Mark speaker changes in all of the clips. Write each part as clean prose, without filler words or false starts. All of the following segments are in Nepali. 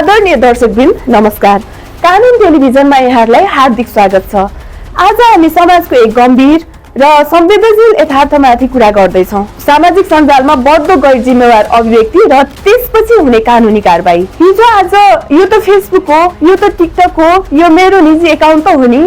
Speaker 1: आदरणीय दर्शकवृन्द नमस्कार। कानुन टेलिभिजनमा यहाँहरूलाई हार्दिक स्वागत छ। आज हामी समाजको एक गम्भीर र संवेदनशील यथार्थमाथि कुरा गर्दैछौँ। सामाजिक सञ्जालमा बढ्दो गैर जिम्मेवार अभिव्यक्ति र त्यसपछि हुने कानुनी कारबाही। हिजो आज यो त फेसबुक हो, यो त टिकटक हो, यो मेरो निजी एकाउन्ट त हो नि,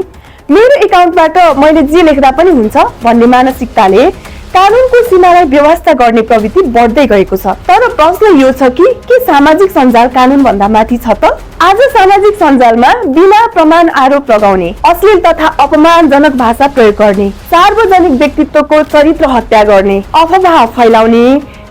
Speaker 1: मेरो एकाउन्टबाट मैले जे लेख्दा पनि हुन्छ भन्ने मानसिकताले कानुनको सीमालाई व्यवस्था गर्ने प्रवृत्ति बढ्दै गएको छ। तर प्रश्न यो छ कि के सामाजिक सञ्जाल कानुन भन्दा माथि छ त? आज सामाजिक सञ्जालमा बिना प्रमाण आरोप लगाउने, अश्लील तथा अपमानजनक भाषा प्रयोग गर्ने, सार्वजनिक व्यक्तित्वको चरित्र हत्या गर्ने, अफवाह फैलाउने,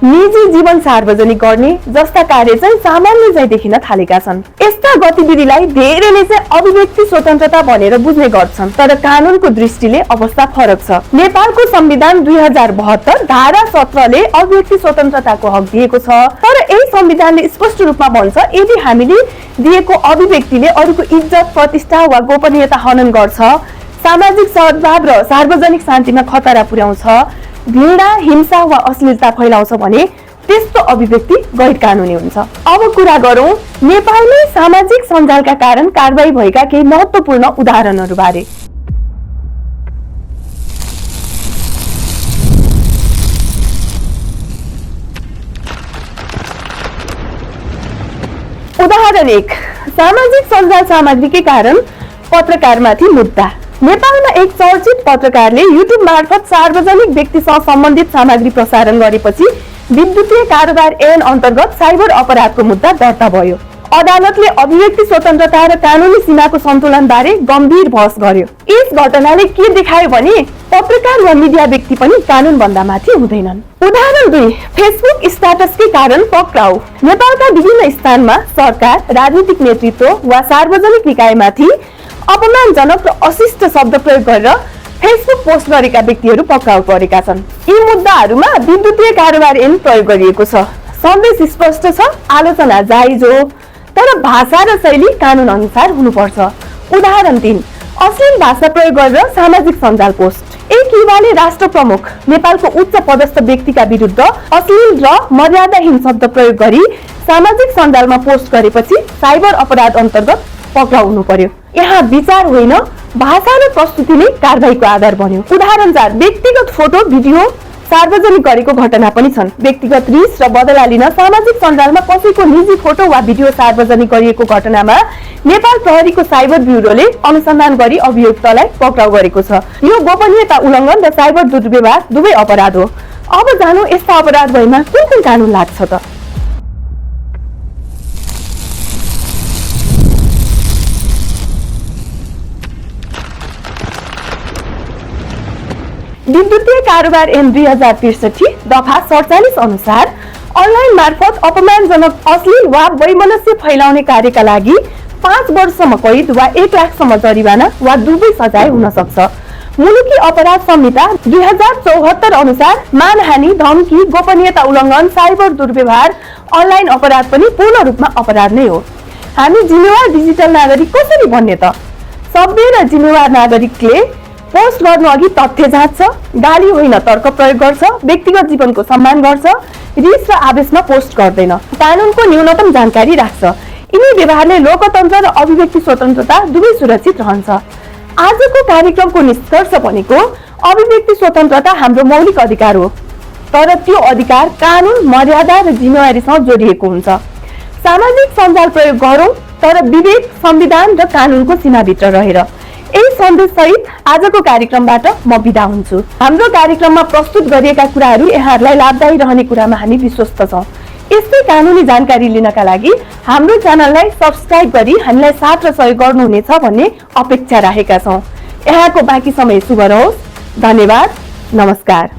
Speaker 1: निजी जीवन सार्वजनिक गर्ने जस्ता कार्य चाहिँ सामान्य चाहिँ देखिन थालेका छन्। यस्ता गतिविधिलाई धेरैले चाहिँ अभिव्यक्ति स्वतन्त्रता भनेर बुझ्ने गर्छन्, तर कानुनको दृष्टिले अवस्था फरक छ। नेपालको संविधान 2072 धारा 17 ले अभिव्यक्ति स्वतन्त्रताको हक दिएको छ, तर यही संविधानले स्पष्ट रूपमा भन्छ यदि हामीले दिएको अभिव्यक्तिले अरूको इज्जत, प्रतिष्ठा वा गोपनीयता हनन गर्छ, सामाजिक सद्भाव र सार्वजनिक शान्तिमा खतरा पुर्याउँछ, घृणा, हिंसा वा अश्लीलता फैलाउँछ भने त्यस्तो अभिव्यक्ति गैर कानुनी हुन्छ। अब कुरा गरौँ नेपालमै सामाजिक सञ्जालका कारण कारबाही भएका केही महत्त्वपूर्ण उदाहरणहरू बारे। उदाहरण 1, सामाजिक सञ्जाल सामग्रीकै कारण पत्रकारमाथि मुद्दा। नेपालमा एक चर्चित पत्रकारले युट्युब मार्फत सार्वजनिक व्यक्तिसँग सम्बन्धित सामग्री प्रसारण गरेपछि विद्युतीय कारोबार ऐन अन्तर्गत साइबर अपराधको मुद्दा दर्ता भयो। अदालतले अभिव्यक्ति स्वतन्त्रता र कानुनी सीमाको सन्तुलन बारे गम्भीर बहस गर्यो। यस घटनाले के देखायो भने पत्रकार वा मिडिया व्यक्ति पनि कानुन भन्दा माथि हुँदैनन्। उदाहरण 2, फेसबुक स्ट्याटसकै कारण पक्राउ। नेपालका विभिन्न स्थानमा सरकार, राजनीतिक नेतृत्व वा सार्वजनिक निकायमाथि अपमानजनक र अशिष्ट शब्द प्रयोग गरेर फेसबुक पोस्ट गरेका व्यक्तिहरू पक्राउ परेका छन्। यी मुद्दाहरूमा विद्युतीय कारोबार ऐन प्रयोग गरिएको छ। सन्देश स्पष्ट छ, आलोचना जायज हो, तर भाषा र शैली कानुन अनुसार हुनुपर्छ। उदाहरण 3, अश्लील भाषा प्रयोग गरेर सामाजिक सञ्जाल पोस्ट। एक युवाले राष्ट्र प्रमुख नेपालको उच्च पदस्थ व्यक्तिका विरुद्ध अश्लील र मर्यादाहीन शब्द प्रयोग गरी सामाजिक सञ्जालमा पोस्ट गरेपछि साइबर अपराध अन्तर्गत पक्राउ हुनु पर्यो। यहाँ विचार होइन, भाषा र प्रस्तुति नै कारबाहीको आधार बन्यो। उदाहरण 4, व्यक्तिगत फोटो भिडियो सार्वजनिक गरेको घटना पनि छन्। व्यक्तिगत रिस र बदला लिन सामाजिक सञ्जालमा कसैको निजी फोटो वा भिडियो सार्वजनिक गरिएको घटनामा नेपाल प्रहरीको साइबर ब्युरोले अनुसन्धान गरी अभियुक्तलाई पक्राउ गरेको छ। यो गोपनीयता उल्लङ्घन र साइबर दुर्व्यवहार दुवै अपराध हो। अब जानु यस्ता अपराध भएमा कुन कानुन लाग्छ त? विद्युतीय कारोबार ऐन 2063 दफा 47 अनुसार अनलाइन मार्फत अपमानजनक, अश्लील वा वैमनस्य फैलाउने कार्यका लागि 5 वर्षसम्म कैद वा 1 लाखसम्म जरिवाना वा दुवै सजाय हुन सक्छ। मुलुकी अपराध संहिता 2074 अनुसार मानहानि, धम्की, गोपनीयता उल्लङ्घन, साइबर दुर्व्यवहार, अनलाइन अपराध पनि पूर्ण रूपमा अपराध नै हो। हामी जिम्मेवार डिजिटल नागरिक कसरी बन्ने त? सभ्य र जिम्मेवार नागरिकले पोस्ट गर्नु अघि तथ्य जाँच्छ, गाली होइन तर्क प्रयोग गर्छ, व्यक्तिगत जीवनको सम्मान गर्छ, रिस र आवेशमा पोस्ट गर्दैन, कानुनको न्यूनतम जानकारी राख्छ। यिनी व्यवहारले लोकतन्त्र र अभिव्यक्ति स्वतन्त्रता दुवै सुरक्षित रहन्छ। आजको कार्यक्रमको निष्कर्ष भनेको अभिव्यक्ति स्वतन्त्रता हाम्रो मौलिक अधिकार हो, तर त्यो अधिकार कानुन, मर्यादा र जिम्मेवारीसँग जोडिएको हुन्छ। सामाजिक सञ्जाल प्रयोग गरौँ, तर विवेक, संविधान र कानुनको सीमाभित्र रहेर। यही सन्देश सहित आजको कार्यक्रमबाट म बिदा हुन्छु। हाम्रो कार्यक्रममा प्रस्तुत गरिएका कुराहरू यहाँहरूलाई लाभदायी रहने कुरामा हामी विश्वस्त छौँ। यस्तै कानुनी जानकारी लिनका लागि हाम्रो च्यानललाई सब्स्क्राइब गरी हामीलाई साथ र सहयोग गर्नुहुनेछ भन्ने अपेक्षा राखेका छौँ। यहाँको बाँकी समय शुभ रहोस्। धन्यवाद। नमस्कार।